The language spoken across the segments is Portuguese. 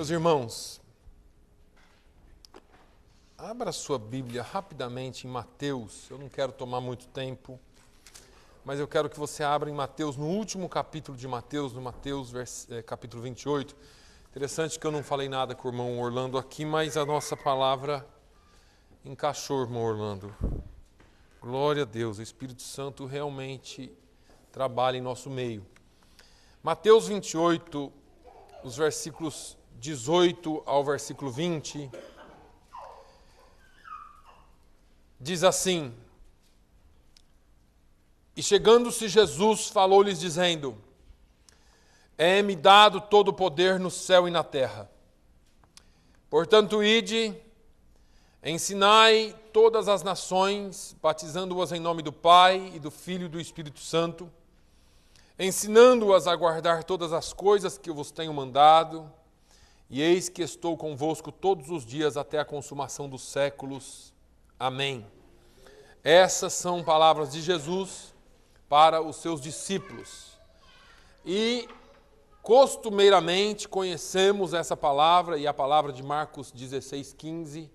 Meus irmãos, abra sua Bíblia rapidamente em Mateus. Eu não quero tomar muito tempo, mas eu quero que você abra em Mateus, no último capítulo de Mateus, no Mateus capítulo 28. Interessante que eu não falei nada com o irmão Orlando aqui, mas a nossa palavra encaixou, irmão Orlando. Glória a Deus, o Espírito Santo realmente trabalha em nosso meio. Mateus 28, os versículos 18 ao versículo 20, diz assim: E chegando-se Jesus, falou-lhes dizendo: É-me dado todo o poder no céu e na terra. Portanto, ide, ensinai todas as nações, batizando-as em nome do Pai e do Filho e do Espírito Santo, ensinando-as a guardar todas as coisas que eu vos tenho mandado, e eis que estou convosco todos os dias até a consumação dos séculos. Amém. Essas são palavras de Jesus para os seus discípulos. E costumeiramente conhecemos essa palavra e a palavra de Marcos 16:15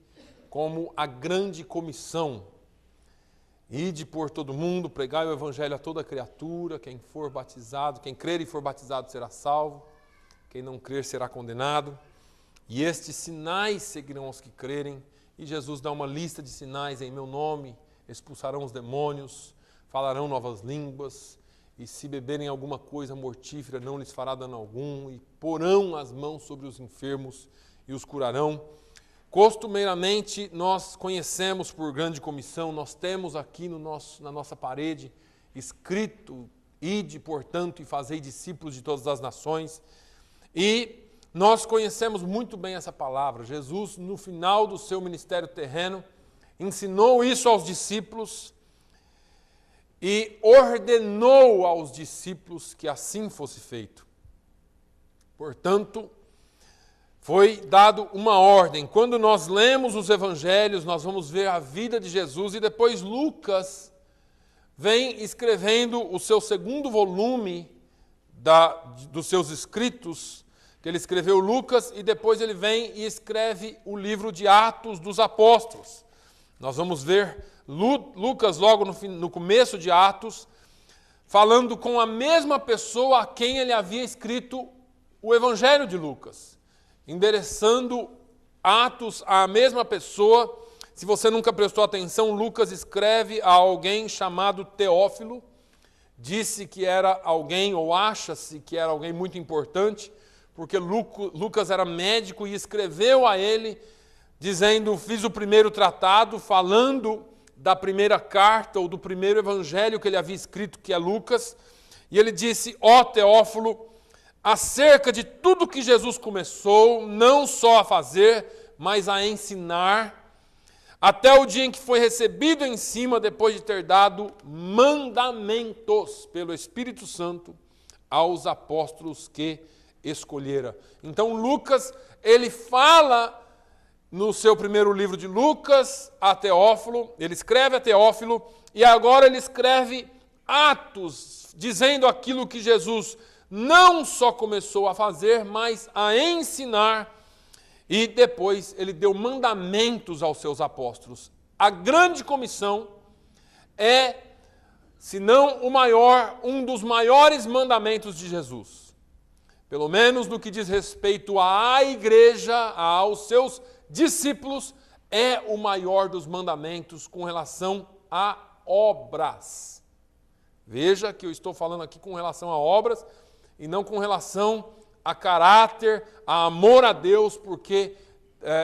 como a grande comissão. Ide por todo mundo, pregai o evangelho a toda criatura, quem for batizado, quem crer e for batizado será salvo, quem não crer será condenado. E estes sinais seguirão os que crerem. E Jesus dá uma lista de sinais: em meu nome expulsarão os demônios, falarão novas línguas, e se beberem alguma coisa mortífera não lhes fará dano algum, e porão as mãos sobre os enfermos e os curarão. Costumeiramente nós conhecemos por grande comissão, nós temos aqui na nossa parede escrito: ide, portanto, e fazei discípulos de todas as nações. E nós conhecemos muito bem essa palavra. Jesus, no final do seu ministério terreno, ensinou isso aos discípulos e ordenou aos discípulos que assim fosse feito. Portanto, foi dado uma ordem. Quando nós lemos os evangelhos, nós vamos ver a vida de Jesus, e depois Lucas vem escrevendo o seu segundo volume dos seus escritos, que ele escreveu Lucas, e depois ele vem e escreve o livro de Atos dos Apóstolos. Nós vamos ver Lucas logo no começo de Atos, falando com a mesma pessoa a quem ele havia escrito o Evangelho de Lucas, endereçando Atos à mesma pessoa. Se você nunca prestou atenção, Lucas escreve a alguém chamado Teófilo. Disse que era alguém, ou acha-se que era alguém muito importante, porque Lucas era médico e escreveu a ele, dizendo: fiz o primeiro tratado, falando da primeira carta, ou do primeiro evangelho que ele havia escrito, que é Lucas. E ele disse: ó Teófilo, acerca de tudo que Jesus começou, não só a fazer, mas a ensinar, até o dia em que foi recebido em cima, depois de ter dado mandamentos pelo Espírito Santo aos apóstolos que escolhera. Então Lucas, ele fala no seu primeiro livro de Lucas a Teófilo, ele escreve a Teófilo, e agora ele escreve Atos, dizendo aquilo que Jesus não só começou a fazer, mas a ensinar, e depois ele deu mandamentos aos seus apóstolos. A grande comissão é, se não o maior, um dos maiores mandamentos de Jesus. Pelo menos no que diz respeito à igreja, aos seus discípulos, é o maior dos mandamentos com relação a obras. Veja que eu estou falando aqui com relação a obras e não com relação a caráter, a amor a Deus, porque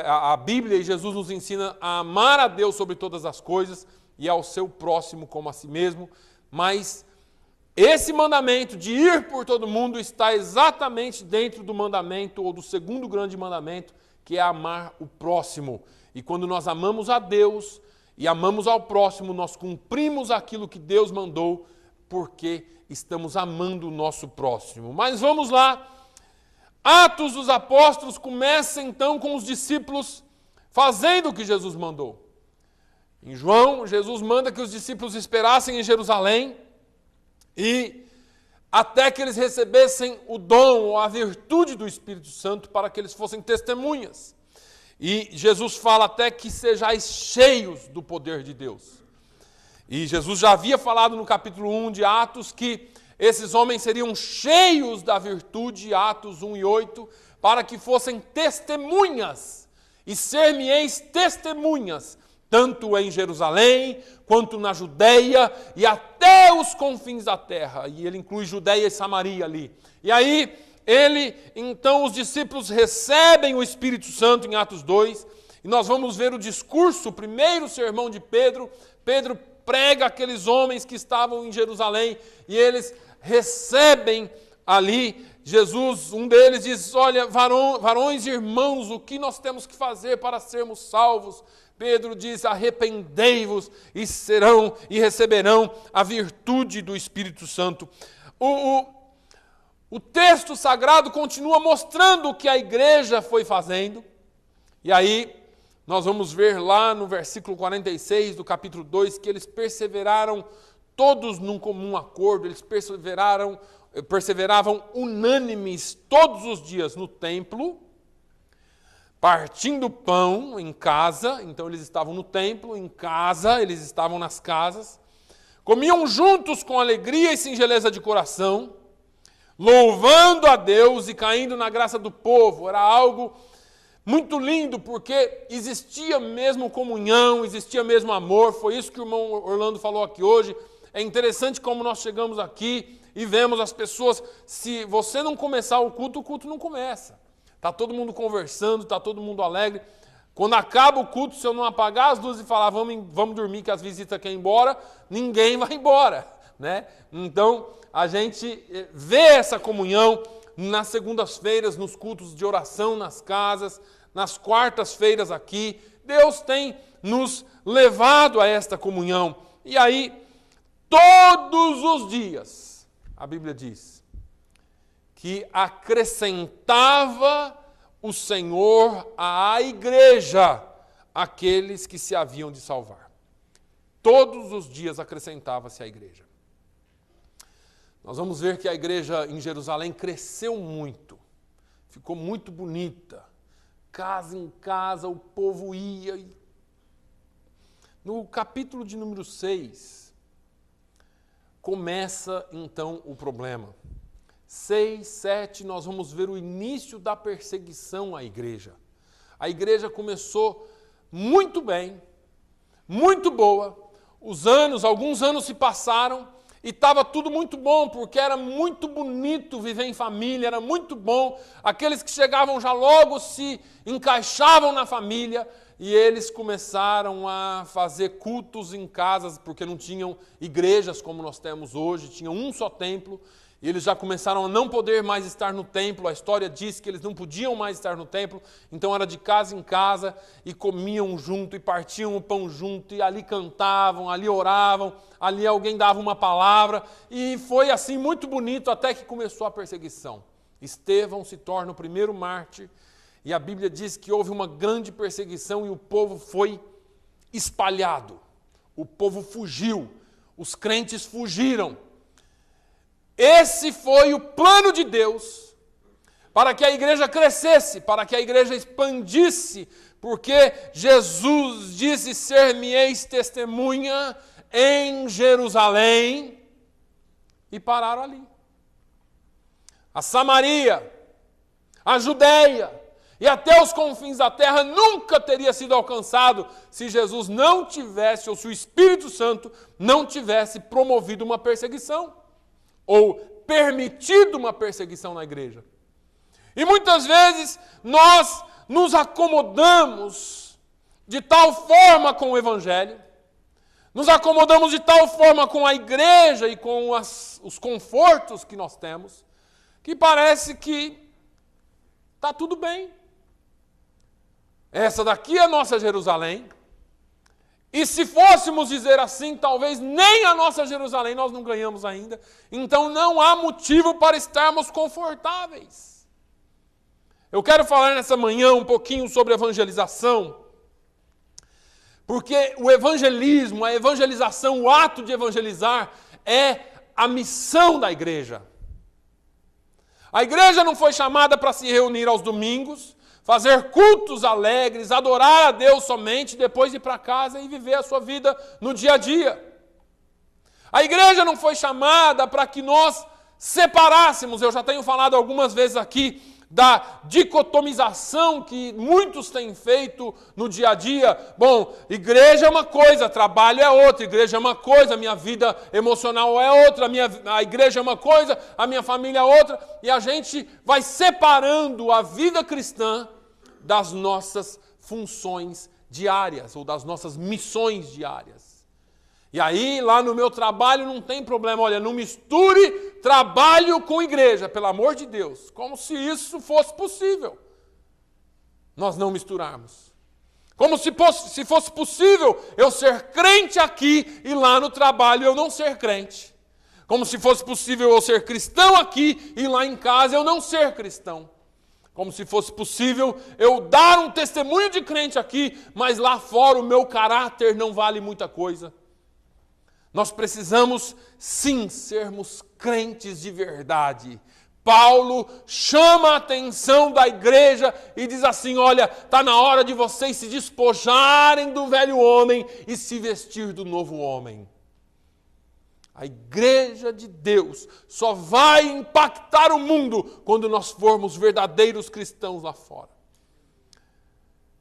a Bíblia e Jesus nos ensina a amar a Deus sobre todas as coisas e ao seu próximo como a si mesmo, mas esse mandamento de ir por todo mundo está exatamente dentro do mandamento, ou do segundo grande mandamento, que é amar o próximo. E quando nós amamos a Deus e amamos ao próximo, nós cumprimos aquilo que Deus mandou, porque estamos amando o nosso próximo. Mas vamos lá. Atos dos Apóstolos começa então com os discípulos fazendo o que Jesus mandou. Em João, Jesus manda que os discípulos esperassem em Jerusalém, e até que eles recebessem o dom ou a virtude do Espírito Santo para que eles fossem testemunhas. E Jesus fala até que sejais cheios do poder de Deus. E Jesus já havia falado no capítulo 1 de Atos que esses homens seriam cheios da virtude, Atos 1 e 8, para que fossem testemunhas, e ser-me-eis testemunhas, tanto em Jerusalém, quanto na Judeia, e até os confins da terra. E ele inclui Judeia e Samaria ali. E aí, então os discípulos recebem o Espírito Santo em Atos 2, e nós vamos ver o discurso, o primeiro sermão de Pedro. Pedro prega aqueles homens que estavam em Jerusalém, e eles recebem ali Jesus. Um deles diz: olha, varões e irmãos, o que nós temos que fazer para sermos salvos? Pedro diz: arrependei-vos e receberão a virtude do Espírito Santo. O texto sagrado continua mostrando o que a igreja foi fazendo, e aí nós vamos ver lá no versículo 46 do capítulo 2 que eles perseveraram todos num comum acordo, eles perseveravam unânimes todos os dias no templo, partindo pão em casa. Então eles estavam no templo, em casa, eles estavam nas casas, comiam juntos com alegria e singeleza de coração, louvando a Deus e caindo na graça do povo. Era algo muito lindo, porque existia mesmo comunhão, existia mesmo amor. Foi isso que o irmão Orlando falou aqui hoje. É interessante como nós chegamos aqui e vemos as pessoas, se você não começar o culto não começa. Está todo mundo conversando, está todo mundo alegre. Quando acaba o culto, se eu não apagar as luzes e falar vamos dormir que as visitas querem ir embora, ninguém vai embora, né? Então, a gente vê essa comunhão nas segundas-feiras, nos cultos de oração nas casas, nas quartas-feiras aqui. Deus tem nos levado a esta comunhão. E aí, todos os dias, a Bíblia diz que acrescentava o Senhor à igreja aqueles que se haviam de salvar. Todos os dias acrescentava-se à igreja. Nós vamos ver que a igreja em Jerusalém cresceu muito, ficou muito bonita. Casa em casa, o povo ia. No capítulo de número 6, começa então o problema. 6, 7, nós vamos ver o início da perseguição à igreja. A igreja começou muito bem, muito boa. Alguns anos se passaram e estava tudo muito bom, porque era muito bonito viver em família, era muito bom. Aqueles que chegavam já logo se encaixavam na família, e eles começaram a fazer cultos em casas, porque não tinham igrejas como nós temos hoje, tinha um só templo, e eles já começaram a não poder mais estar no templo. A história diz que eles não podiam mais estar no templo, então era de casa em casa, e comiam junto, e partiam o pão junto, e ali cantavam, ali oravam, ali alguém dava uma palavra, e foi assim muito bonito até que começou a perseguição. Estevão se torna o primeiro mártir, e a Bíblia diz que houve uma grande perseguição e o povo foi espalhado, o povo fugiu, os crentes fugiram. Esse foi o plano de Deus para que a igreja crescesse, para que a igreja expandisse, porque Jesus disse: ser-me-eis testemunha em Jerusalém, e pararam ali. A Samaria, a Judeia e até os confins da terra nunca teria sido alcançado se Jesus não tivesse, ou se o Espírito Santo não tivesse promovido uma perseguição, ou permitido uma perseguição na igreja. E muitas vezes nós nos acomodamos de tal forma com o Evangelho, nos acomodamos de tal forma com a igreja e com os confortos que nós temos, que parece que está tudo bem. Essa daqui é a nossa Jerusalém. E se fôssemos dizer assim, talvez nem a nossa Jerusalém nós não ganhamos ainda. Então não há motivo para estarmos confortáveis. Eu quero falar nessa manhã um pouquinho sobre evangelização. Porque o evangelismo, a evangelização, o ato de evangelizar é a missão da igreja. A igreja não foi chamada para se reunir aos domingos, fazer cultos alegres, adorar a Deus somente, depois ir para casa e viver a sua vida no dia a dia. A igreja não foi chamada para que nós separássemos, eu já tenho falado algumas vezes aqui, da dicotomização que muitos têm feito no dia a dia. Bom, igreja é uma coisa, trabalho é outra, igreja é uma coisa, minha vida emocional é outra, a igreja é uma coisa, a minha família é outra, e a gente vai separando a vida cristã das nossas funções diárias, ou das nossas missões diárias. E aí, lá no meu trabalho não tem problema, olha, não misture trabalho com igreja, pelo amor de Deus, como se isso fosse possível. Nós não misturarmos. Como se fosse possível eu ser crente aqui e lá no trabalho eu não ser crente. Como se fosse possível eu ser cristão aqui e lá em casa eu não ser cristão. Como se fosse possível eu dar um testemunho de crente aqui, mas lá fora o meu caráter não vale muita coisa. Nós precisamos, sim, sermos crentes de verdade. Paulo chama a atenção da igreja e diz assim, olha, está na hora de vocês se despojarem do velho homem e se vestir do novo homem. A igreja de Deus só vai impactar o mundo quando nós formos verdadeiros cristãos lá fora.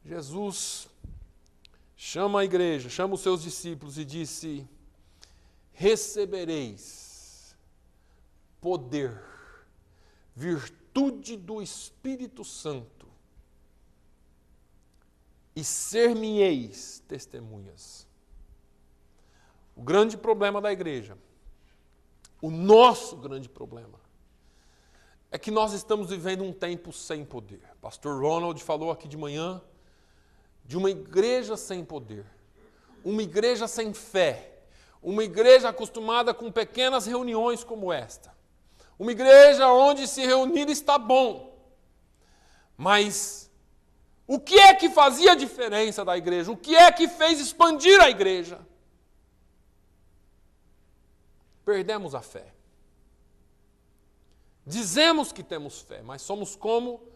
Jesus chama a igreja, chama os seus discípulos e disse, recebereis poder, virtude do Espírito Santo e ser-me-eis testemunhas. O grande problema da igreja, o nosso grande problema, é que nós estamos vivendo um tempo sem poder. Pastor Ronald falou aqui de manhã de uma igreja sem poder, uma igreja sem fé, uma igreja acostumada com pequenas reuniões como esta. Uma igreja onde se reunir está bom. Mas o que é que fazia a diferença da igreja? O que é que fez expandir a igreja? Perdemos a fé. Dizemos que temos fé, mas somos como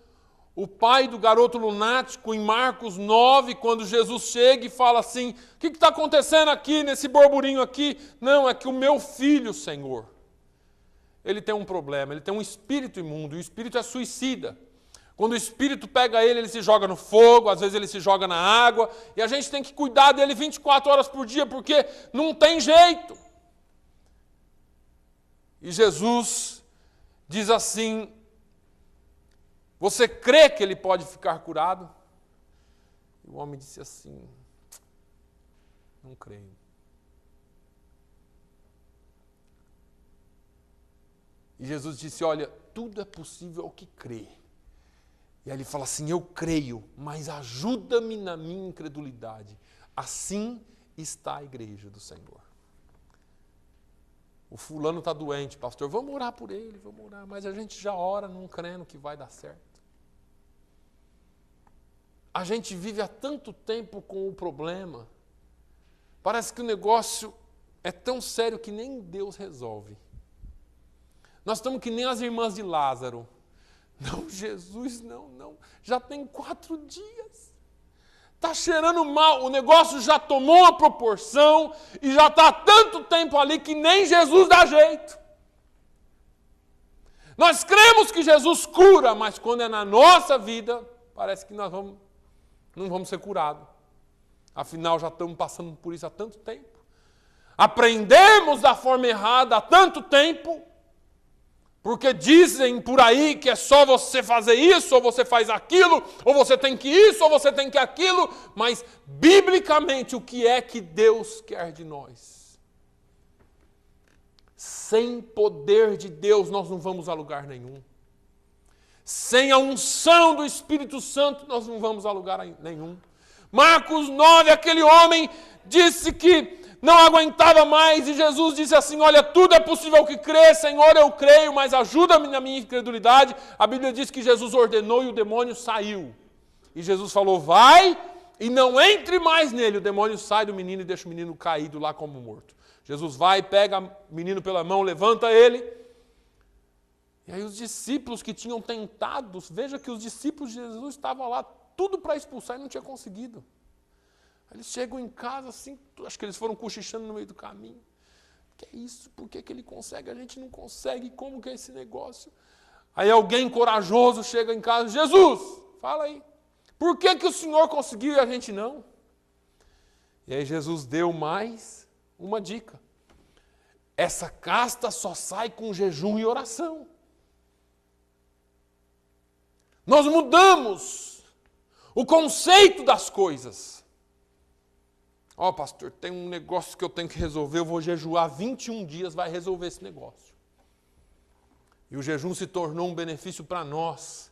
o pai do garoto lunático em Marcos 9, quando Jesus chega e fala assim, o que está acontecendo aqui, nesse burburinho aqui? Não, é que o meu filho, Senhor, ele tem um problema, ele tem um espírito imundo, e o espírito é suicida. Quando o espírito pega ele, ele se joga no fogo, às vezes ele se joga na água, e a gente tem que cuidar dele 24 horas por dia, porque não tem jeito. E Jesus diz assim, você crê que ele pode ficar curado? E o homem disse assim, não creio. E Jesus disse, olha, tudo é possível ao que crê. E aí ele fala assim, eu creio, mas ajuda-me na minha incredulidade. Assim está a igreja do Senhor. O fulano está doente, pastor, vamos orar por ele, vamos orar. Mas a gente já ora não crendo que vai dar certo. A gente vive há tanto tempo com o problema. Parece que o negócio é tão sério que nem Deus resolve. Nós estamos que nem as irmãs de Lázaro. Não, Jesus, não. Já tem 4 dias. Está cheirando mal. O negócio já tomou uma proporção e já está há tanto tempo ali que nem Jesus dá jeito. Nós cremos que Jesus cura, mas quando é na nossa vida, parece que nós não vamos ser curados. Afinal, já estamos passando por isso há tanto tempo. Aprendemos da forma errada há tanto tempo. Porque dizem por aí que é só você fazer isso, ou você faz aquilo, ou você tem que isso, ou você tem que aquilo. Mas, biblicamente, o que é que Deus quer de nós? Sem poder de Deus, nós não vamos a lugar nenhum. Sem a unção do Espírito Santo, nós não vamos a lugar nenhum. Marcos 9, aquele homem disse que não aguentava mais e Jesus disse assim, olha, tudo é possível que crê, Senhor, eu creio, mas ajuda-me na minha incredulidade. A Bíblia diz que Jesus ordenou e o demônio saiu. E Jesus falou, vai e não entre mais nele. O demônio sai do menino e deixa o menino caído lá como morto. Jesus vai, pega o menino pela mão, levanta ele. E aí os discípulos que tinham tentado, veja que os discípulos de Jesus estavam lá, tudo para expulsar e não tinha conseguido. Eles chegam em casa assim, acho que eles foram cochichando no meio do caminho. Que é isso? Por que ele consegue? A gente não consegue. Como que é esse negócio? Aí alguém corajoso chega em casa. Jesus, fala aí. Por que o Senhor conseguiu e a gente não? E aí Jesus deu mais uma dica. Essa casta só sai com jejum e oração. Nós mudamos o conceito das coisas. Ó, pastor, tem um negócio que eu tenho que resolver, eu vou jejuar 21 dias, vai resolver esse negócio. E o jejum se tornou um benefício para nós,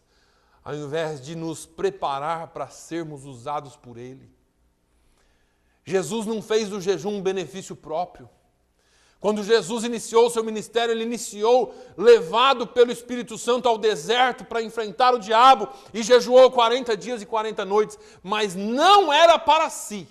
ao invés de nos preparar para sermos usados por Ele. Jesus não fez do jejum um benefício próprio. Quando Jesus iniciou o seu ministério, Ele iniciou levado pelo Espírito Santo ao deserto para enfrentar o diabo e jejuou 40 dias e 40 noites, mas não era para si.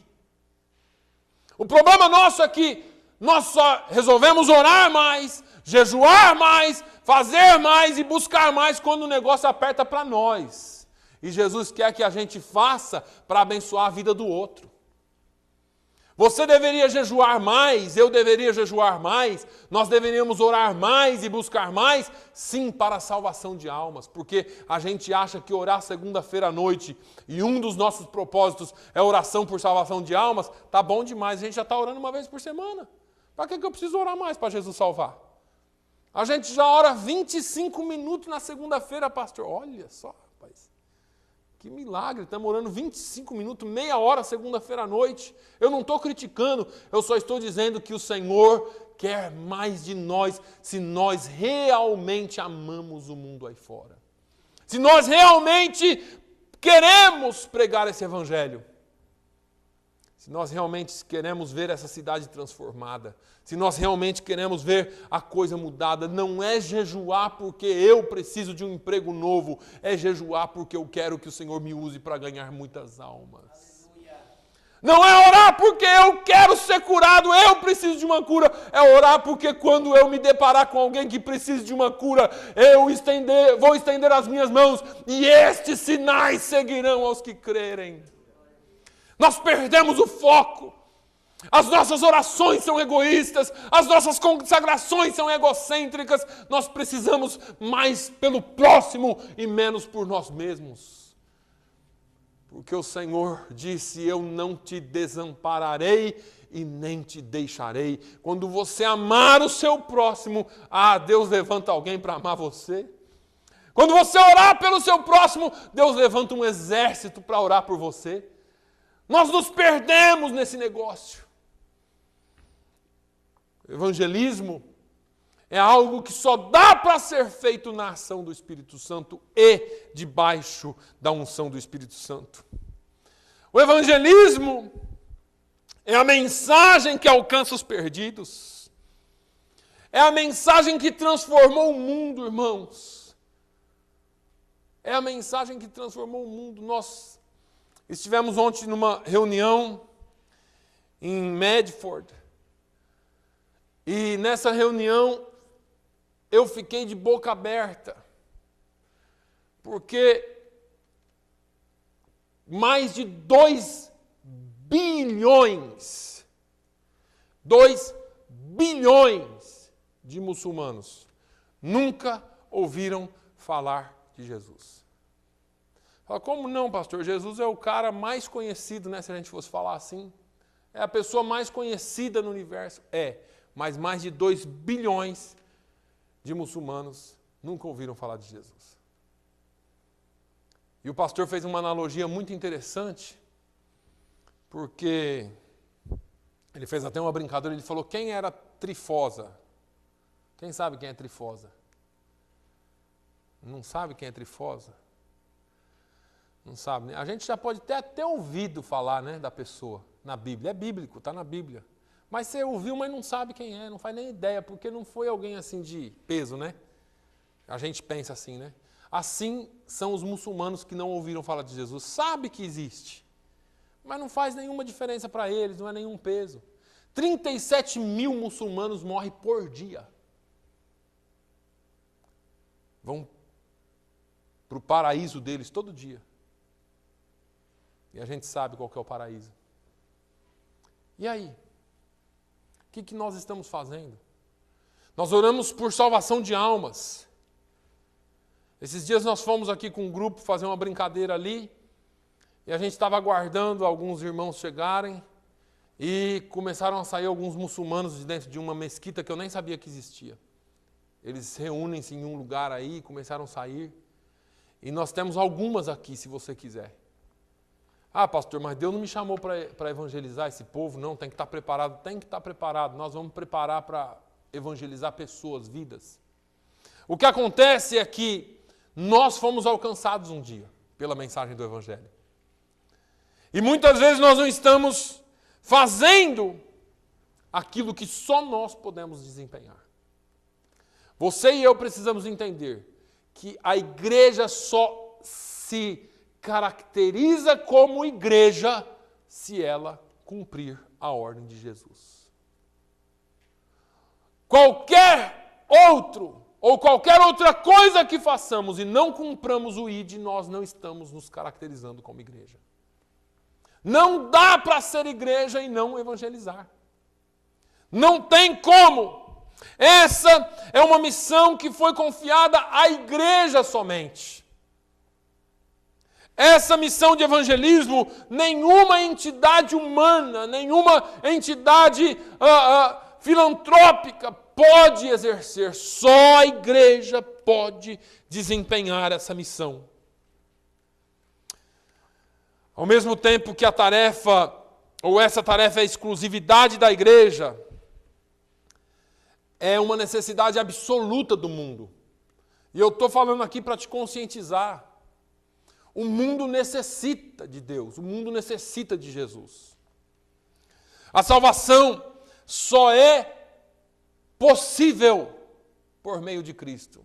O problema nosso é que nós só resolvemos orar mais, jejuar mais, fazer mais e buscar mais quando o negócio aperta para nós. E Jesus quer que a gente faça para abençoar a vida do outro. Você deveria jejuar mais, eu deveria jejuar mais, nós deveríamos orar mais e buscar mais, sim, para a salvação de almas, porque a gente acha que orar segunda-feira à noite e um dos nossos propósitos é oração por salvação de almas, tá bom demais, a gente já está orando uma vez por semana. Para que eu preciso orar mais para Jesus salvar? A gente já ora 25 minutos na segunda-feira, pastor, olha só, rapaz. Que milagre, estamos orando 25 minutos, meia hora segunda-feira à noite. Eu não estou criticando, eu só estou dizendo que o Senhor quer mais de nós se nós realmente amamos o mundo aí fora. Se nós realmente queremos pregar esse evangelho. Se nós realmente queremos ver essa cidade transformada, se nós realmente queremos ver a coisa mudada, não é jejuar porque eu preciso de um emprego novo, é jejuar porque eu quero que o Senhor me use para ganhar muitas almas. Aleluia. Não é orar porque eu quero ser curado, eu preciso de uma cura, é orar porque quando eu me deparar com alguém que precisa de uma cura, eu vou estender as minhas mãos e estes sinais seguirão aos que crerem. Nós perdemos o foco. As nossas orações são egoístas, as nossas consagrações são egocêntricas. Nós precisamos mais pelo próximo e menos por nós mesmos. Porque o Senhor disse: eu não te desampararei e nem te deixarei. Quando você amar o seu próximo, Deus levanta alguém para amar você. Quando você orar pelo seu próximo, Deus levanta um exército para orar por você. Nós nos perdemos nesse negócio. O evangelismo é algo que só dá para ser feito na ação do Espírito Santo e debaixo da unção do Espírito Santo. O evangelismo é a mensagem que alcança os perdidos. É a mensagem que transformou o mundo, irmãos. É a mensagem que transformou o mundo. Nós estivemos ontem numa reunião em Medford e nessa reunião eu fiquei de boca aberta, porque mais de 2 bilhões de muçulmanos nunca ouviram falar de Jesus. Fala, como não, pastor? Jesus é o cara mais conhecido, né? Se a gente fosse falar assim. É a pessoa mais conhecida no universo. Mas mais de 2 bilhões de muçulmanos nunca ouviram falar de Jesus. E o pastor fez uma analogia muito interessante, porque ele fez até uma brincadeira, ele falou, quem era Trifosa? Quem sabe quem é Trifosa? Não sabe quem é Trifosa? Não sabe, né? A gente já pode ter até ouvido falar, né, da pessoa na Bíblia. É bíblico, está na Bíblia. Mas você ouviu, mas não sabe quem é, não faz nem ideia, porque não foi alguém assim de peso, né? A gente pensa assim, né? Assim são os muçulmanos que não ouviram falar de Jesus. Sabe que existe, mas não faz nenhuma diferença para eles, não é nenhum peso. 37 mil muçulmanos morrem por dia. vão para o paraíso deles todo dia. E a gente sabe qual que é o paraíso. E aí? O que nós estamos fazendo? Nós oramos por salvação de almas. Esses dias nós fomos aqui com um grupo fazer uma brincadeira ali, e a gente estava aguardando alguns irmãos chegarem, e começaram a sair alguns muçulmanos de dentro de uma mesquita que eu nem sabia que existia. Eles reúnem-se em um lugar aí, começaram a sair, e nós temos algumas aqui, se você quiser. Ah, pastor, mas Deus não me chamou para evangelizar esse povo, não, tem que estar preparado. Tem que estar preparado, nós vamos preparar para evangelizar pessoas, vidas. O que acontece é que nós fomos alcançados um dia pela mensagem do Evangelho. E muitas vezes nós não estamos fazendo aquilo que só nós podemos desempenhar. Você e eu precisamos entender que a igreja só se caracteriza como igreja se ela cumprir a ordem de Jesus. Qualquer outro ou qualquer outra coisa que façamos e não cumpramos o ID, nós não estamos nos caracterizando como igreja. Não dá para ser igreja e não evangelizar. Não tem como. Essa é uma missão que foi confiada à igreja somente. Essa missão de evangelismo, nenhuma entidade humana, nenhuma entidade filantrópica pode exercer. Só a igreja pode desempenhar essa missão. Ao mesmo tempo que a tarefa, ou essa tarefa é exclusividade da igreja, é uma necessidade absoluta do mundo. E eu estou falando aqui para te conscientizar. O mundo necessita de Deus, o mundo necessita de Jesus. A salvação só é possível por meio de Cristo.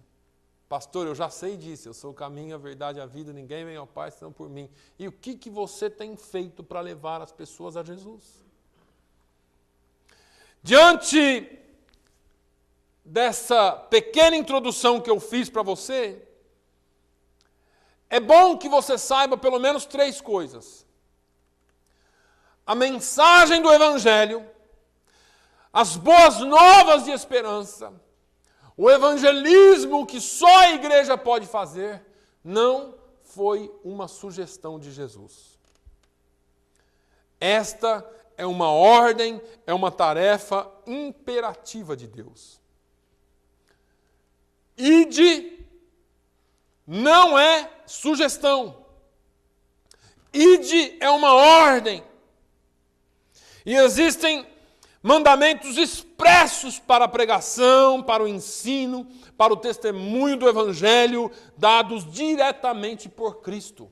Pastor, eu já sei disso, eu sou o caminho, a verdade e a vida, ninguém vem ao Pai senão por mim. E o que você tem feito para levar as pessoas a Jesus? Diante dessa pequena introdução que eu fiz para você, é bom que você saiba pelo menos 3 coisas. A mensagem do Evangelho, as boas novas de esperança, o evangelismo que só a igreja pode fazer, não foi uma sugestão de Jesus. Esta é uma ordem, é uma tarefa imperativa de Deus. Ide não é sugestão. Ide é uma ordem. E existem mandamentos expressos para a pregação, para o ensino, para o testemunho do Evangelho, dados diretamente por Cristo.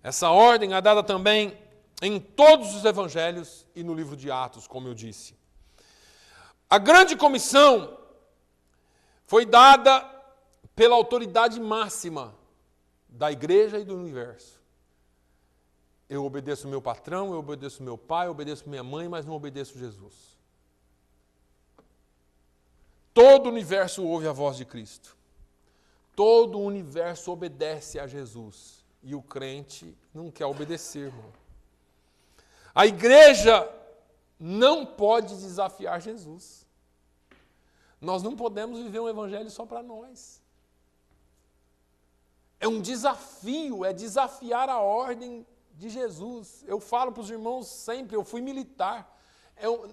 Essa ordem é dada também em todos os Evangelhos e no livro de Atos, como eu disse. A grande comissão foi dada pela autoridade máxima da igreja e do universo. Eu obedeço meu patrão, eu obedeço meu pai, eu obedeço minha mãe, mas não obedeço Jesus. Todo o universo ouve a voz de Cristo. Todo o universo obedece a Jesus. E o crente não quer obedecer, irmão. A igreja não pode desafiar Jesus. Nós não podemos viver um evangelho só para nós. É um desafio, é desafiar a ordem de Jesus. Eu falo para os irmãos sempre, eu fui militar.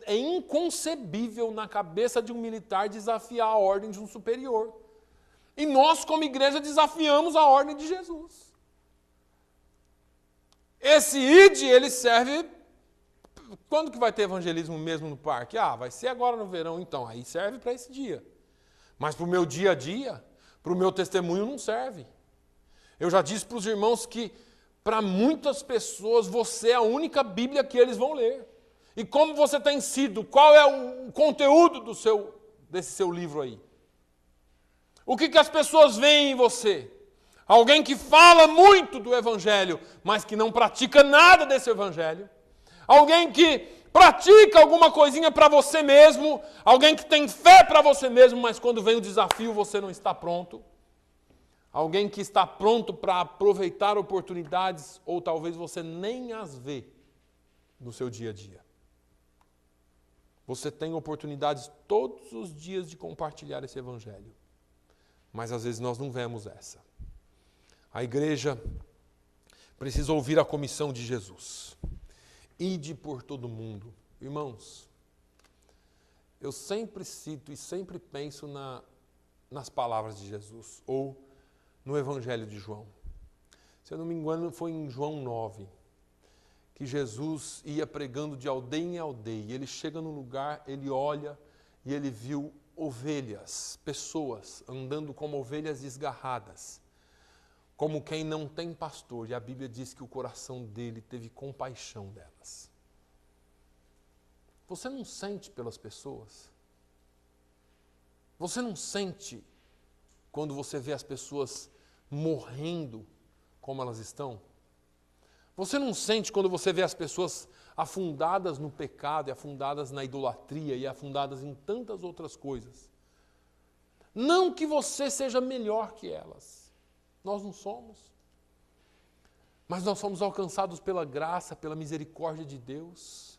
É inconcebível na cabeça de um militar desafiar a ordem de um superior. E nós, como igreja, desafiamos a ordem de Jesus. Esse ID, ele serve... Quando que vai ter evangelismo mesmo no parque? Vai ser agora no verão, então. Aí serve para esse dia. Mas para o meu dia a dia, para o meu testemunho, não serve. Eu já disse para os irmãos que, para muitas pessoas, você é a única Bíblia que eles vão ler. E como você tem sido? Qual é o conteúdo desse seu livro aí? O que as pessoas veem em você? Alguém que fala muito do Evangelho, mas que não pratica nada desse Evangelho. Alguém que pratica alguma coisinha para você mesmo, alguém que tem fé para você mesmo, mas quando vem o desafio você não está pronto. Alguém que está pronto para aproveitar oportunidades, ou talvez você nem as vê no seu dia a dia. Você tem oportunidades todos os dias de compartilhar esse evangelho, mas às vezes nós não vemos essa. A igreja precisa ouvir a comissão de Jesus. Ide por todo mundo. Irmãos, eu sempre cito e sempre penso nas palavras de Jesus, ou no Evangelho de João. Se eu não me engano, foi em João 9, que Jesus ia pregando de aldeia em aldeia. E ele chega num lugar, ele olha e ele viu ovelhas, pessoas andando como ovelhas desgarradas, como quem não tem pastor. E a Bíblia diz que o coração dele teve compaixão delas. Você não sente pelas pessoas? Você não sente quando você vê as pessoas morrendo como elas estão? Você não sente quando você vê as pessoas afundadas no pecado, e afundadas na idolatria, e afundadas em tantas outras coisas? Não que você seja melhor que elas. Nós não somos. Mas nós somos alcançados pela graça, pela misericórdia de Deus.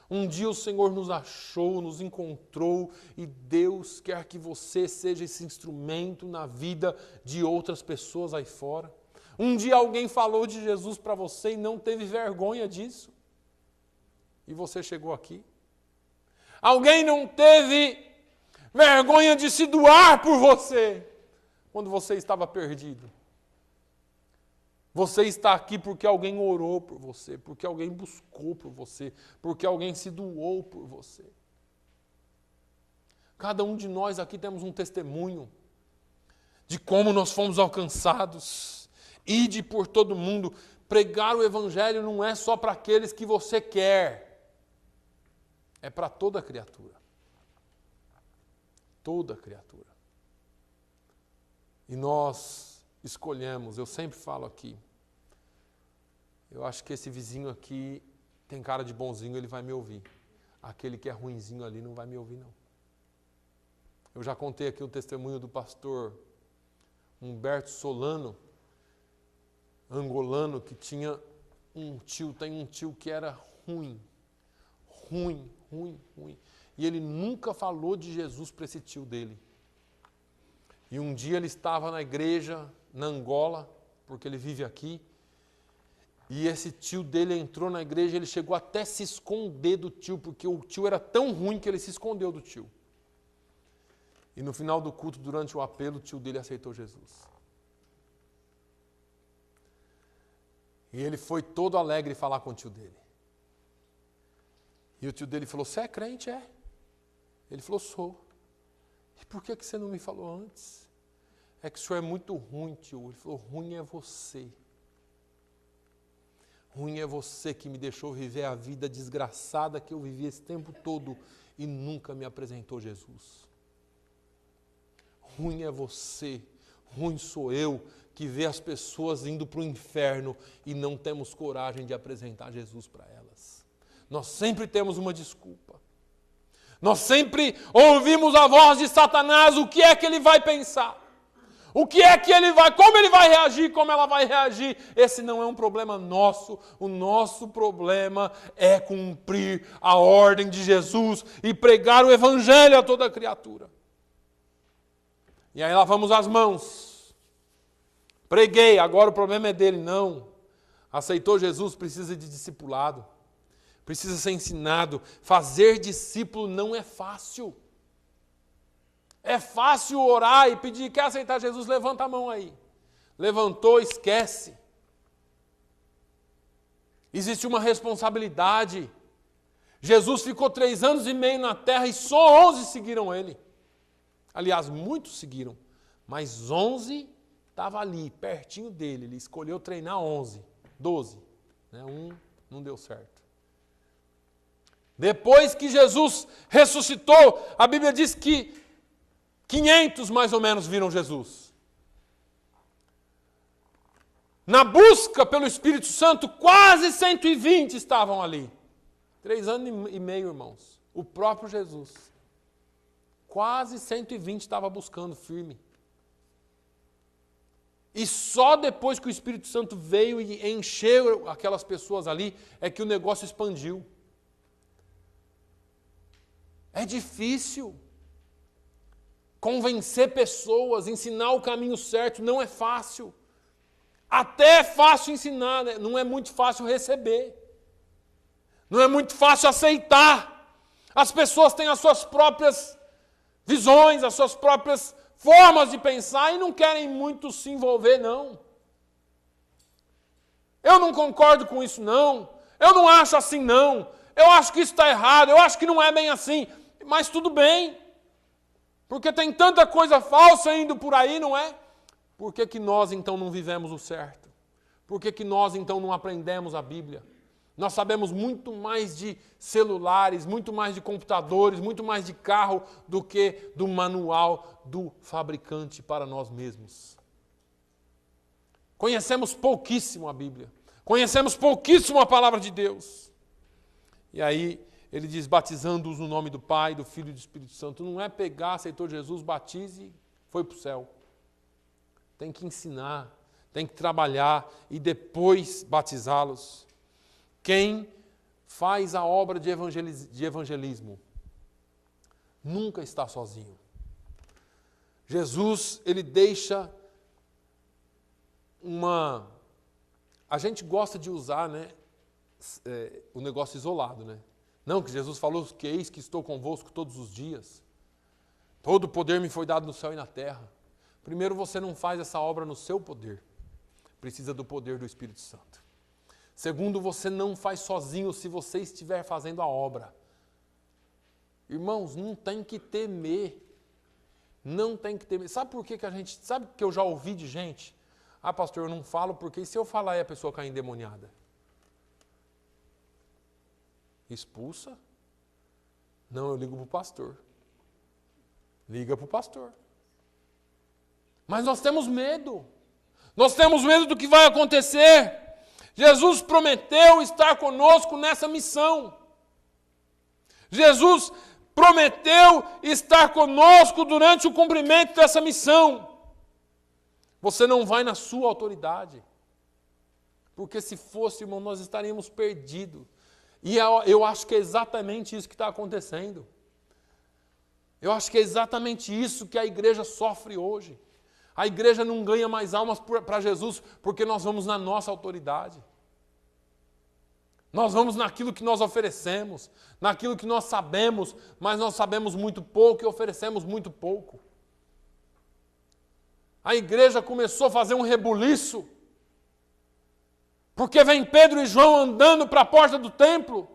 Um dia o Senhor nos achou, nos encontrou, e Deus quer que você seja esse instrumento na vida de outras pessoas aí fora. Um dia alguém falou de Jesus para você e não teve vergonha disso. E você chegou aqui. Alguém não teve vergonha de se doar por você quando você estava perdido. Você está aqui porque alguém orou por você, porque alguém buscou por você, porque alguém se doou por você. Cada um de nós aqui temos um testemunho de como nós fomos alcançados. Ide por todo mundo. Pregar o evangelho não é só para aqueles que você quer. É para toda criatura. Toda criatura. E nós escolhemos, eu sempre falo aqui, eu acho que esse vizinho aqui tem cara de bonzinho, ele vai me ouvir. Aquele que é ruinzinho ali não vai me ouvir, não. Eu já contei aqui o testemunho do pastor Humberto Solano, angolano, que tinha tem um tio que era ruim. E ele nunca falou de Jesus para esse tio dele. E um dia ele estava na igreja, na Angola, porque ele vive aqui, e esse tio dele entrou na igreja, ele chegou até se esconder do tio, porque o tio era tão ruim que ele se escondeu do tio. E no final do culto, durante o apelo, o tio dele aceitou Jesus. E ele foi todo alegre falar com o tio dele. E o tio dele falou: "Você é crente, é?" Ele falou: "Sou." "E por que você não me falou antes?" "É que o senhor é muito ruim, tio." Ele falou: "Ruim é você. Ruim é você que me deixou viver a vida desgraçada que eu vivi esse tempo todo e nunca me apresentou Jesus. Ruim é você, ruim sou eu que vê as pessoas indo para o inferno e não temos coragem de apresentar Jesus para elas. Nós sempre temos uma desculpa. Nós sempre ouvimos a voz de Satanás, o que é que ele vai pensar? O que é que ele vai, como ele vai reagir, como ela vai reagir? Esse não é um problema nosso. O nosso problema é cumprir a ordem de Jesus e pregar o evangelho a toda criatura. E aí lavamos as mãos. Preguei, agora o problema é dele. Não. Aceitou Jesus, precisa de discipulado. Precisa ser ensinado. Fazer discípulo não é fácil. É fácil orar e pedir: "Quer aceitar Jesus? Levanta a mão aí." Levantou, esquece. Existe uma responsabilidade. Jesus ficou 3 anos e meio na terra e só 11 seguiram ele. Aliás, muitos seguiram, mas 11 estavam ali, pertinho dele. Ele escolheu treinar 11, 12. Um não deu certo. Depois que Jesus ressuscitou, a Bíblia diz que 500 mais ou menos viram Jesus. Na busca pelo Espírito Santo, quase 120 estavam ali. 3 anos e meio, irmãos. O próprio Jesus. Quase 120 estava buscando firme. E só depois que o Espírito Santo veio e encheu aquelas pessoas ali, é que o negócio expandiu. É difícil convencer pessoas, ensinar o caminho certo, não é fácil. Até é fácil ensinar, né? Não é muito fácil receber. Não é muito fácil aceitar. As pessoas têm as suas próprias visões, as suas próprias formas de pensar e não querem muito se envolver, não. Eu não concordo com isso, não. Eu não acho assim, não. Eu acho que isso está errado, eu acho que não é bem assim. Mas tudo bem. Porque tem tanta coisa falsa indo por aí, não é? Por que nós então não vivemos o certo? Por que nós então não aprendemos a Bíblia? Nós sabemos muito mais de celulares, muito mais de computadores, muito mais de carro do que do manual do fabricante para nós mesmos. Conhecemos pouquíssimo a Bíblia. Conhecemos pouquíssimo a palavra de Deus. E aí ele diz, batizando-os no nome do Pai, do Filho e do Espírito Santo. Não é pegar, aceitou Jesus, batize e foi para o céu. Tem que ensinar, tem que trabalhar e depois batizá-los. Quem faz a obra de evangelismo nunca está sozinho. Jesus, ele deixa uma... A gente gosta de usar, né, o negócio isolado, né? Não, que Jesus falou que eis que estou convosco todos os dias. Todo o poder me foi dado no céu e na terra. Primeiro, você não faz essa obra no seu poder. Precisa do poder do Espírito Santo. Segundo, você não faz sozinho se você estiver fazendo a obra. Irmãos, não tem que temer. Não tem que temer. Sabe por que a gente... Sabe que eu já ouvi de gente? Ah, pastor, eu não falo porque se eu falar e a pessoa cair endemoniada? Expulsa? Não, eu ligo para o pastor. Liga para o pastor. Mas nós temos medo. Nós temos medo do que vai acontecer. Jesus prometeu estar conosco nessa missão. Jesus prometeu estar conosco durante o cumprimento dessa missão. Você não vai na sua autoridade. Porque se fosse, irmão, nós estaríamos perdidos. E eu acho que é exatamente isso que está acontecendo. Eu acho que é exatamente isso que a igreja sofre hoje. A igreja não ganha mais almas para Jesus porque nós vamos na nossa autoridade. Nós vamos naquilo que nós oferecemos, naquilo que nós sabemos, mas nós sabemos muito pouco e oferecemos muito pouco. A igreja começou a fazer um rebuliço, porque vem Pedro e João andando para a porta do templo,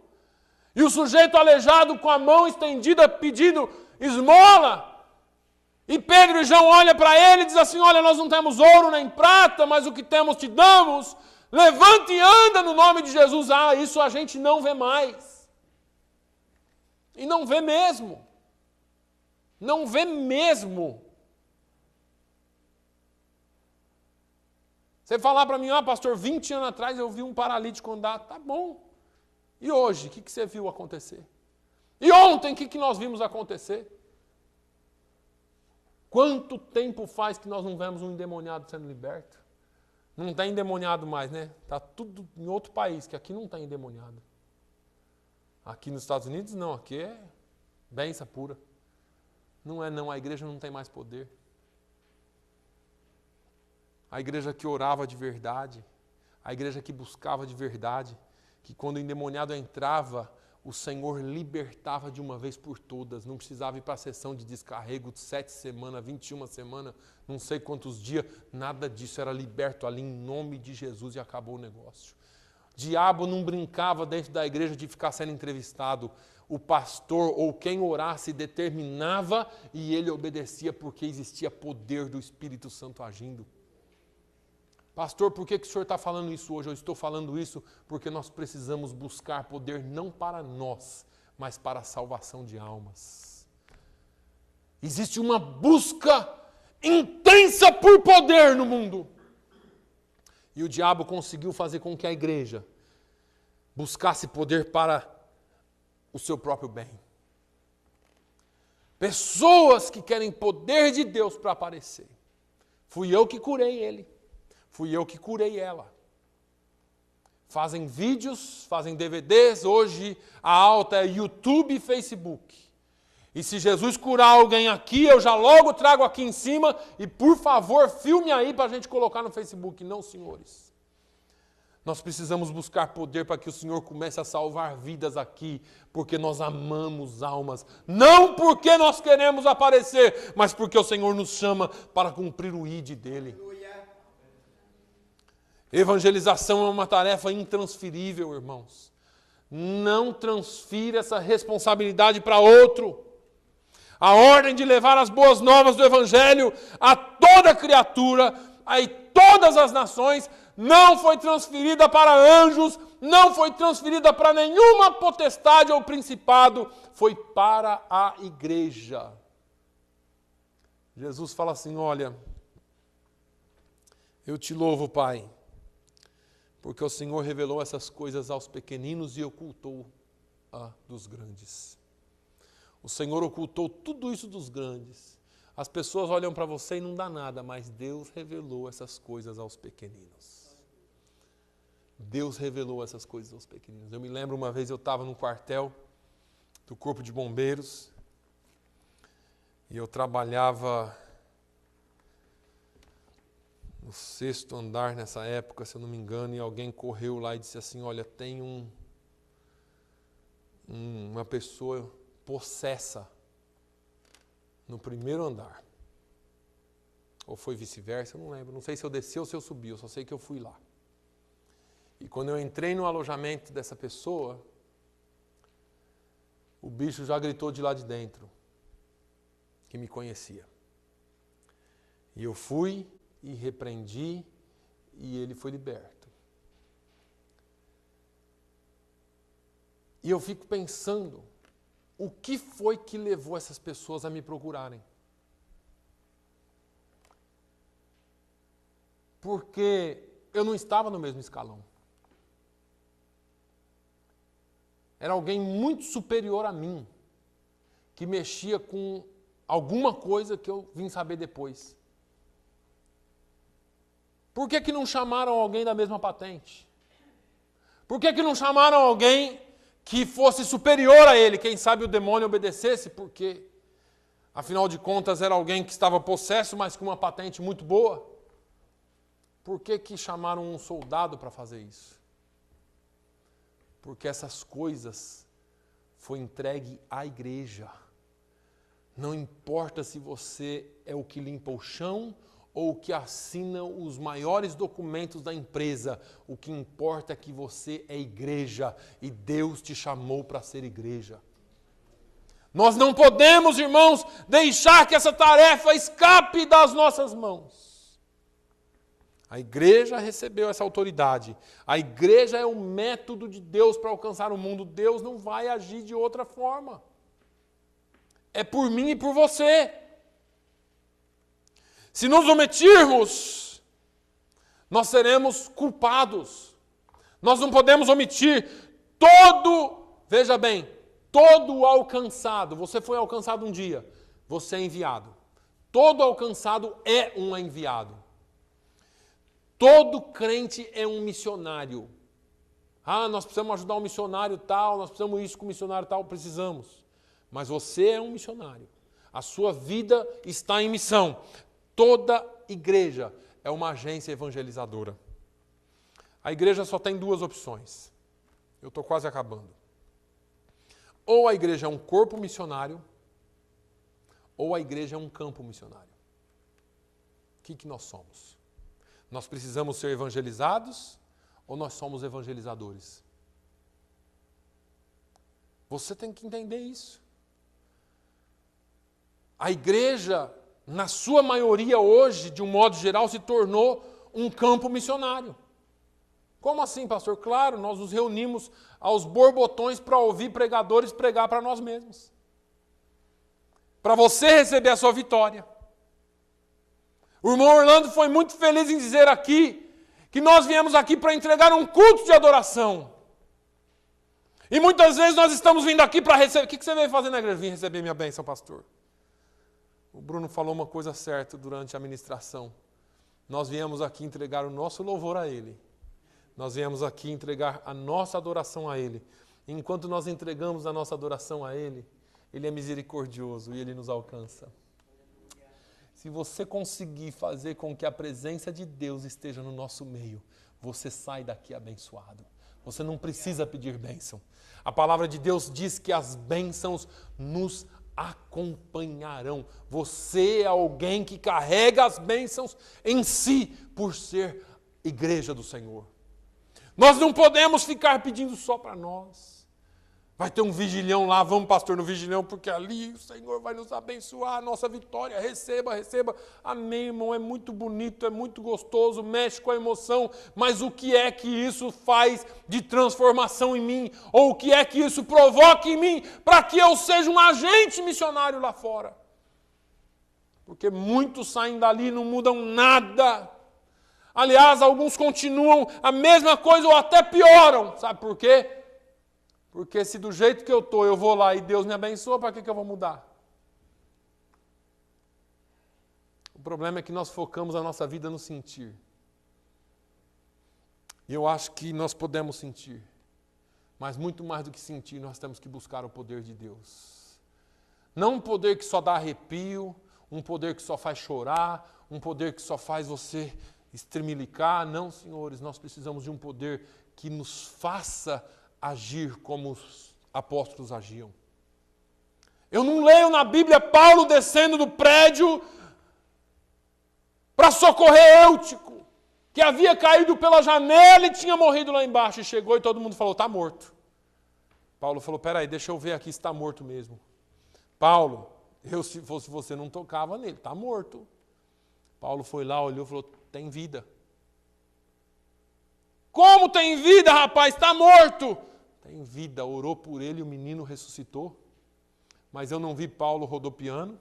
e o sujeito aleijado com a mão estendida pedindo esmola. E Pedro e João olham para ele e dizem assim, olha, nós não temos ouro nem prata, mas o que temos te damos. Levante e anda no nome de Jesus. Ah, isso a gente não vê mais. E não vê mesmo. Não vê mesmo. Você falar para mim, pastor, 20 anos atrás eu vi um paralítico andar. Tá bom. E hoje, o que você viu acontecer? E ontem, o que nós vimos acontecer? Quanto tempo faz que nós não vemos um endemoniado sendo liberto? Não tem endemoniado mais, né? Está tudo em outro país, que aqui não tem endemoniado. Aqui nos Estados Unidos, não. Aqui é bênção pura. Não é não, a igreja não tem mais poder. A igreja que orava de verdade, a igreja que buscava de verdade, que quando o endemoniado entrava, o Senhor libertava de uma vez por todas, não precisava ir para a sessão de descarrego de 7 semanas, 21 semanas, não sei quantos dias, nada disso, era liberto ali em nome de Jesus e acabou o negócio. O diabo não brincava dentro da igreja de ficar sendo entrevistado, o pastor ou quem orasse determinava e ele obedecia porque existia poder do Espírito Santo agindo. Pastor, por que o senhor está falando isso hoje? Eu estou falando isso porque nós precisamos buscar poder não para nós, mas para a salvação de almas. Existe uma busca intensa por poder no mundo. E o diabo conseguiu fazer com que a igreja buscasse poder para o seu próprio bem. Pessoas que querem poder de Deus para aparecer. Fui eu que curei ele. Fui eu que curei ela. Fazem vídeos, fazem DVDs. Hoje a alta é YouTube e Facebook. E se Jesus curar alguém aqui, eu já logo trago aqui em cima. E por favor, filme aí para a gente colocar no Facebook. Não, senhores. Nós precisamos buscar poder para que o Senhor comece a salvar vidas aqui, porque nós amamos almas. Não porque nós queremos aparecer, mas porque o Senhor nos chama para cumprir o ID dele. Evangelização é uma tarefa intransferível, irmãos. Não transfira essa responsabilidade para outro. A ordem de levar as boas novas do Evangelho a toda criatura, a todas as nações, não foi transferida para anjos, não foi transferida para nenhuma potestade ou principado, foi para a igreja. Jesus fala assim, olha, eu te louvo, Pai, porque o Senhor revelou essas coisas aos pequeninos e ocultou a dos grandes. O Senhor ocultou tudo isso dos grandes. As pessoas olham para você e não dá nada, mas Deus revelou essas coisas aos pequeninos. Deus revelou essas coisas aos pequeninos. Eu me lembro uma vez eu estava no quartel do Corpo de Bombeiros e eu trabalhava no 6º andar nessa época, se eu não me engano, e alguém correu lá e disse assim, olha, tem uma pessoa possessa no 1º andar. Ou foi vice-versa, eu não lembro. Não sei se eu desci ou se eu subi, eu só sei que eu fui lá. E quando eu entrei no alojamento dessa pessoa, o bicho já gritou de lá de dentro, que me conhecia. E eu fui e repreendi, e ele foi liberto. E eu fico pensando, o que foi que levou essas pessoas a me procurarem? Porque eu não estava no mesmo escalão. Era alguém muito superior a mim, que mexia com alguma coisa que eu vim saber depois. Por que não chamaram alguém da mesma patente? Por que não chamaram alguém que fosse superior a ele? Quem sabe o demônio obedecesse, porque, afinal de contas, era alguém que estava possesso, mas com uma patente muito boa. Por que chamaram um soldado para fazer isso? Porque essas coisas foi entregue à igreja. Não importa se você é o que limpa o chão ou o que assina os maiores documentos da empresa. O que importa é que você é igreja e Deus te chamou para ser igreja. Nós não podemos, irmãos, deixar que essa tarefa escape das nossas mãos. A igreja recebeu essa autoridade. A igreja é o método de Deus para alcançar o mundo. Deus não vai agir de outra forma. É por mim e por você. Se nos omitirmos, nós seremos culpados. Nós não podemos omitir veja bem, todo alcançado. Você foi alcançado um dia, você é enviado. Todo alcançado é um enviado. Todo crente é um missionário. Nós precisamos ajudar um missionário tal, nós precisamos isso com um missionário tal, precisamos. Mas você é um missionário. A sua vida está em missão. Toda igreja é uma agência evangelizadora. A igreja só tem 2 opções. Eu estou quase acabando. Ou a igreja é um corpo missionário, ou a igreja é um campo missionário. O que nós somos? Nós precisamos ser evangelizados ou nós somos evangelizadores? Você tem que entender isso. A igreja, na sua maioria hoje, de um modo geral, se tornou um campo missionário. Como assim, pastor? Claro, nós nos reunimos aos borbotões para ouvir pregadores pregar para nós mesmos. Para você receber a sua vitória. O irmão Orlando foi muito feliz em dizer aqui que nós viemos aqui para entregar um culto de adoração. E muitas vezes nós estamos vindo aqui para receber. O que você veio fazer na igreja? Vim receber minha bênção, pastor. O Bruno falou uma coisa certa durante a ministração. Nós viemos aqui entregar o nosso louvor a Ele. Nós viemos aqui entregar a nossa adoração a Ele. E enquanto nós entregamos a nossa adoração a Ele, Ele é misericordioso e Ele nos alcança. Se você conseguir fazer com que a presença de Deus esteja no nosso meio, você sai daqui abençoado. Você não precisa pedir bênção. A palavra de Deus diz que as bênçãos nos acompanharão. Você é alguém que carrega as bênçãos em si, por ser igreja do Senhor. Nós não podemos ficar pedindo só para nós. Vai ter um vigilhão lá, vamos, pastor, no vigilhão, porque ali o Senhor vai nos abençoar, a nossa vitória, receba, receba. Amém, irmão, é muito bonito, é muito gostoso, mexe com a emoção, mas o que é que isso faz de transformação em mim? Ou o que é que isso provoca em mim para que eu seja um agente missionário lá fora? Porque muitos saem dali e não mudam nada. Aliás, alguns continuam a mesma coisa ou até pioram. Sabe por quê? Porque se do jeito que eu estou, eu vou lá e Deus me abençoa, para que eu vou mudar? O problema é que nós focamos a nossa vida no sentir. E eu acho que nós podemos sentir. Mas muito mais do que sentir, nós temos que buscar o poder de Deus. Não um poder que só dá arrepio, um poder que só faz chorar, um poder que só faz você estremelicar. Não, senhores, nós precisamos de um poder que nos faça agir como os apóstolos agiam. Eu não leio na Bíblia Paulo descendo do prédio para socorrer Eutico, que havia caído pela janela e tinha morrido lá embaixo. E chegou e todo mundo falou, está morto. Paulo falou, peraí, deixa eu ver aqui se está morto mesmo. Paulo, eu se fosse você não tocava nele, está morto. Paulo foi lá, olhou e falou, tem vida. Como tem vida, rapaz? Está morto. Tem vida. Orou por ele e o menino ressuscitou. Mas eu não vi Paulo rodopiando.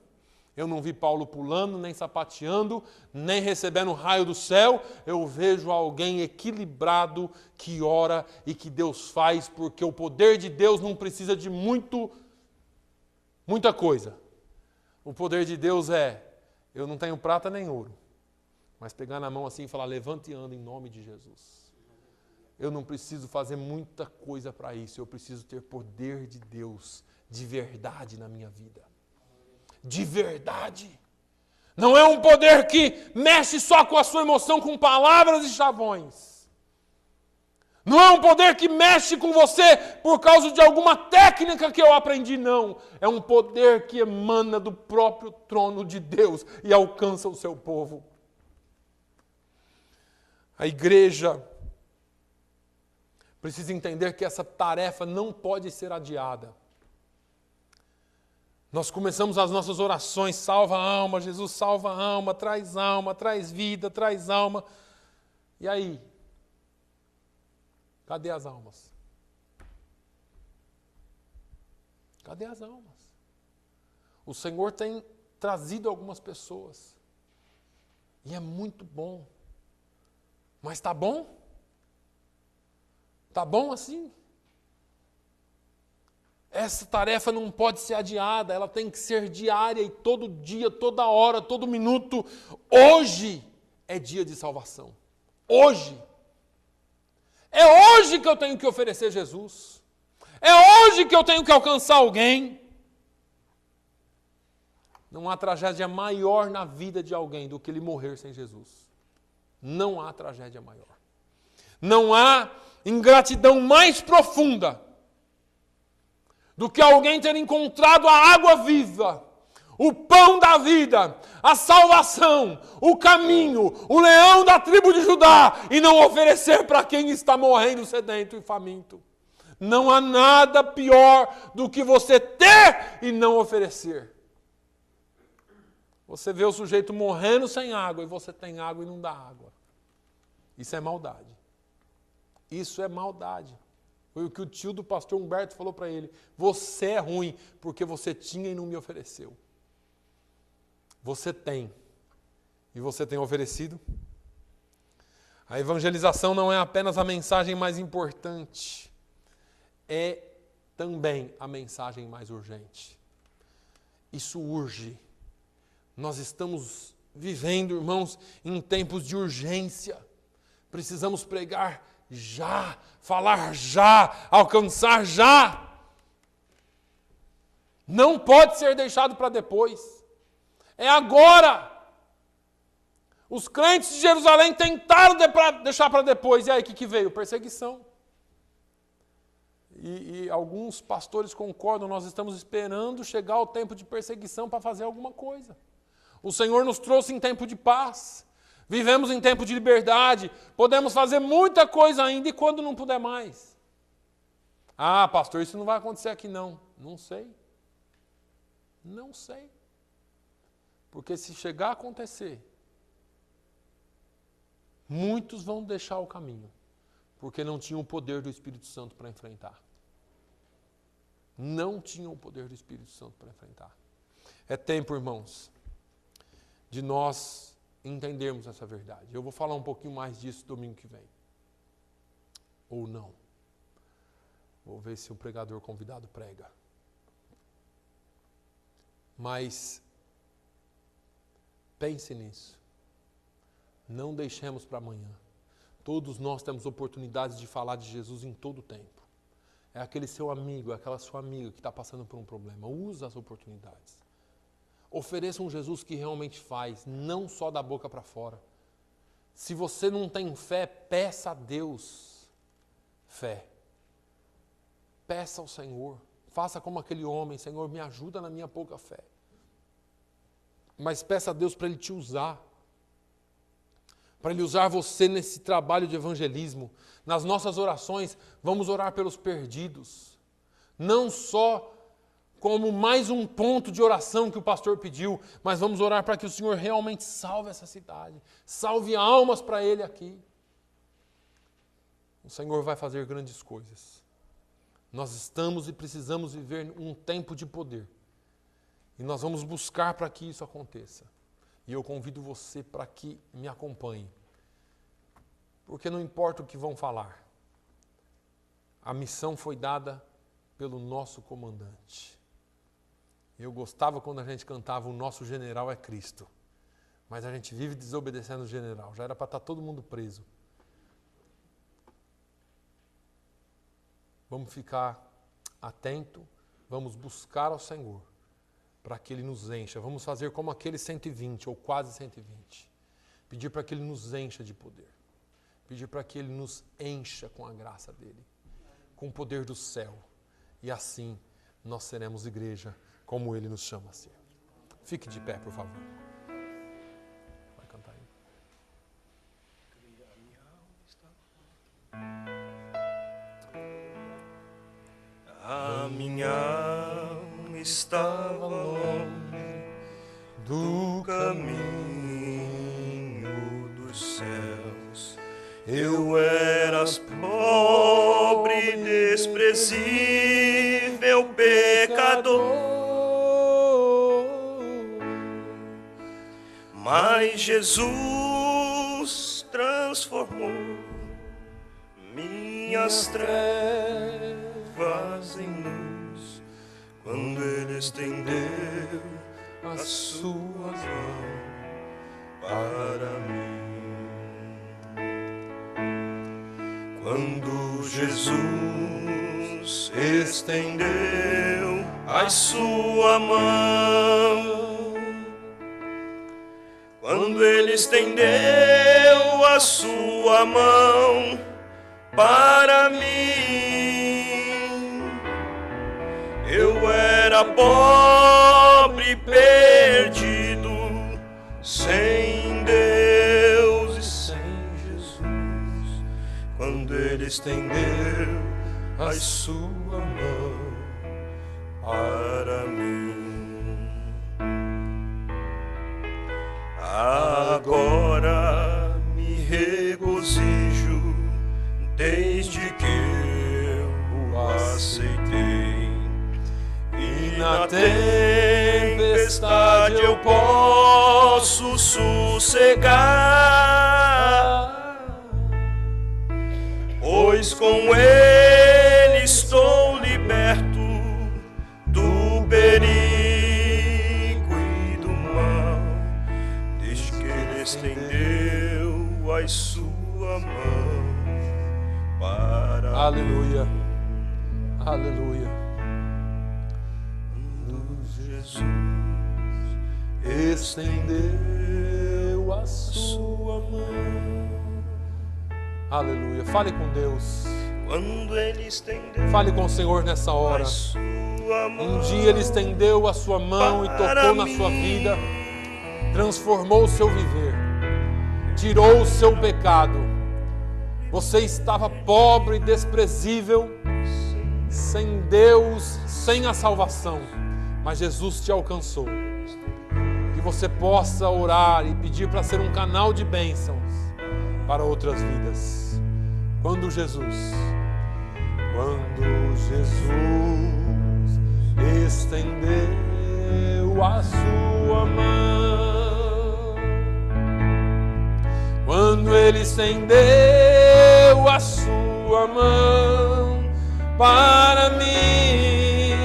Eu não vi Paulo pulando, nem sapateando, nem recebendo raio do céu. Eu vejo alguém equilibrado que ora e que Deus faz, porque o poder de Deus não precisa de muita coisa. O poder de Deus é, eu não tenho prata nem ouro, mas pegar na mão assim e falar, levante e anda em nome de Jesus. Eu não preciso fazer muita coisa para isso, eu preciso ter poder de Deus, de verdade na minha vida. De verdade. Não é um poder que mexe só com a sua emoção, com palavras e chavões. Não é um poder que mexe com você por causa de alguma técnica que eu aprendi, não. É um poder que emana do próprio trono de Deus e alcança o seu povo. A igreja precisa entender que essa tarefa não pode ser adiada. Nós começamos as nossas orações, salva a alma, Jesus salva a alma, traz vida, traz alma. E aí? Cadê as almas? Cadê as almas? O Senhor tem trazido algumas pessoas. E é muito bom. Mas está bom? Está bom assim? Essa tarefa não pode ser adiada, ela tem que ser diária e todo dia, toda hora, todo minuto. Hoje é dia de salvação. Hoje. É hoje que eu tenho que oferecer Jesus. É hoje que eu tenho que alcançar alguém. Não há tragédia maior na vida de alguém do que ele morrer sem Jesus. Não há tragédia maior. Não há ingratidão mais profunda do que alguém ter encontrado a água viva, o pão da vida, a salvação, o caminho, o leão da tribo de Judá, e não oferecer para quem está morrendo sedento e faminto. Não há nada pior do que você ter e não oferecer. Você vê o sujeito morrendo sem água e você tem água e não dá água. Isso é maldade. Isso é maldade. Foi o que o tio do pastor Humberto falou para ele. Você é ruim porque você tinha e não me ofereceu. Você tem. E você tem oferecido? A evangelização não é apenas a mensagem mais importante. É também a mensagem mais urgente. Isso urge. Nós estamos vivendo, irmãos, em tempos de urgência. Precisamos pregar já, falar já, alcançar já. Não pode ser deixado para depois. É agora. Os crentes de Jerusalém tentaram deixar para depois. E aí, o que veio? Perseguição. E alguns pastores concordam, nós estamos esperando chegar o tempo de perseguição para fazer alguma coisa. O Senhor nos trouxe em tempo de paz. Vivemos em tempo de liberdade. Podemos fazer muita coisa ainda e quando não puder mais. Ah, pastor, isso não vai acontecer aqui não. Não sei. Não sei. Porque se chegar a acontecer, muitos vão deixar o caminho. Porque não tinham o poder do Espírito Santo para enfrentar. Não tinham o poder do Espírito Santo para enfrentar. É tempo, irmãos, de nós entendermos essa verdade. Eu vou falar um pouquinho mais disso domingo que vem. Ou não. Vou ver se o pregador convidado prega. Mas pense nisso. Não deixemos para amanhã. Todos nós temos oportunidades de falar de Jesus em todo o tempo. É aquele seu amigo, é aquela sua amiga que está passando por um problema. Usa as oportunidades. Ofereça um Jesus que realmente faz, não só da boca para fora. Se você não tem fé, peça a Deus fé. Peça ao Senhor. Faça como aquele homem, Senhor, me ajuda na minha pouca fé. Mas peça a Deus para Ele te usar. Para Ele usar você nesse trabalho de evangelismo. Nas nossas orações, vamos orar pelos perdidos. Não só como mais um ponto de oração que o pastor pediu, mas vamos orar para que o Senhor realmente salve essa cidade. Salve almas para Ele aqui. O Senhor vai fazer grandes coisas. Nós estamos e precisamos viver um tempo de poder. E nós vamos buscar para que isso aconteça. E eu convido você para que me acompanhe. Porque não importa o que vão falar. A missão foi dada pelo nosso comandante. Eu gostava quando a gente cantava, o nosso general é Cristo. Mas a gente vive desobedecendo o general. Já era para estar todo mundo preso. Vamos ficar atento, vamos buscar ao Senhor para que Ele nos encha. Vamos fazer como aquele 120 ou quase 120. Pedir para que Ele nos encha de poder. Pedir para que Ele nos encha com a graça dEle, com o poder do céu. E assim nós seremos igreja como Ele nos chama a ser. Fique de pé, por favor. Vai cantar aí. A minha alma estava longe do caminho dos céus. Eu eras pobre, desprezível, pecador. Mas Jesus transformou minhas trevas em luz, quando Ele estendeu a sua mão para mim. Quando Jesus estendeu a sua mão, quando Ele estendeu a sua mão para mim, eu era pobre, perdido, sem Deus e sem Jesus. Quando Ele estendeu a sua mão para mim. Agora me regozijo desde que eu o aceitei, e na tempestade eu posso sossegar, pois com Ele estou liberto faz sua mão para Aleluia. Aleluia. Jesus. Estendeu a sua mão. Aleluia. Fale com Deus. Quando ele estendeu Fale com o Senhor nessa hora. a sua mão Um dia Ele estendeu a sua mão e tocou na sua vida, transformou o seu viver, tirou o seu pecado. Você estava pobre e desprezível, sem Deus, sem a salvação, mas Jesus te alcançou. Que você possa orar e pedir para ser um canal de bênçãos para outras vidas. Quando Jesus estendeu a sua mão, quando Ele estendeu a sua mão para mim,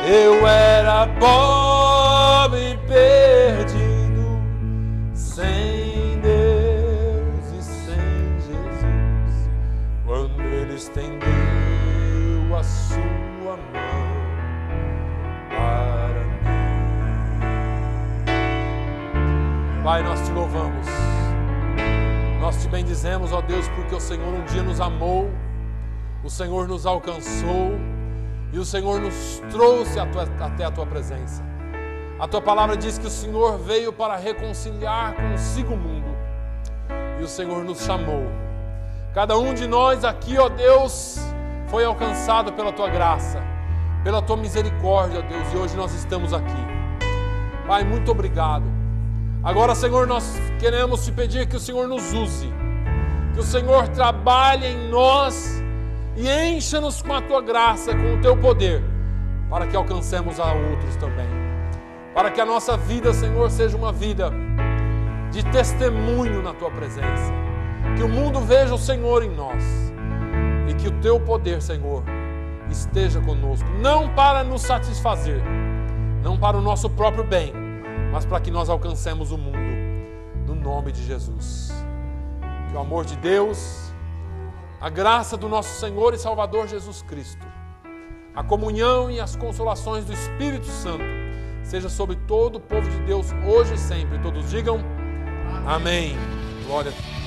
eu era pobre e perdido, sem Deus e sem Jesus. Quando Ele estendeu a sua mão para mim. Pai, nós te louvamos, nós te bendizemos, ó Deus, porque o Senhor um dia nos amou, o Senhor nos alcançou e o Senhor nos trouxe até a tua presença. A tua palavra diz que o Senhor veio para reconciliar consigo o mundo e o Senhor nos chamou. Cada um de nós aqui, ó Deus, foi alcançado pela tua graça, pela tua misericórdia, ó Deus, e hoje nós estamos aqui. Pai, muito obrigado. Agora, Senhor, nós queremos te pedir que o Senhor nos use, que o Senhor trabalhe em nós e encha-nos com a tua graça, com o teu poder, para que alcancemos a outros também. Para que a nossa vida, Senhor, seja uma vida de testemunho na tua presença. Que o mundo veja o Senhor em nós e que o teu poder, Senhor, esteja conosco, não para nos satisfazer, não para o nosso próprio bem, mas para que nós alcancemos o mundo, no nome de Jesus. Que o amor de Deus, a graça do nosso Senhor e Salvador Jesus Cristo, a comunhão e as consolações do Espírito Santo seja sobre todo o povo de Deus, hoje e sempre. Todos digam amém. Glória a Deus.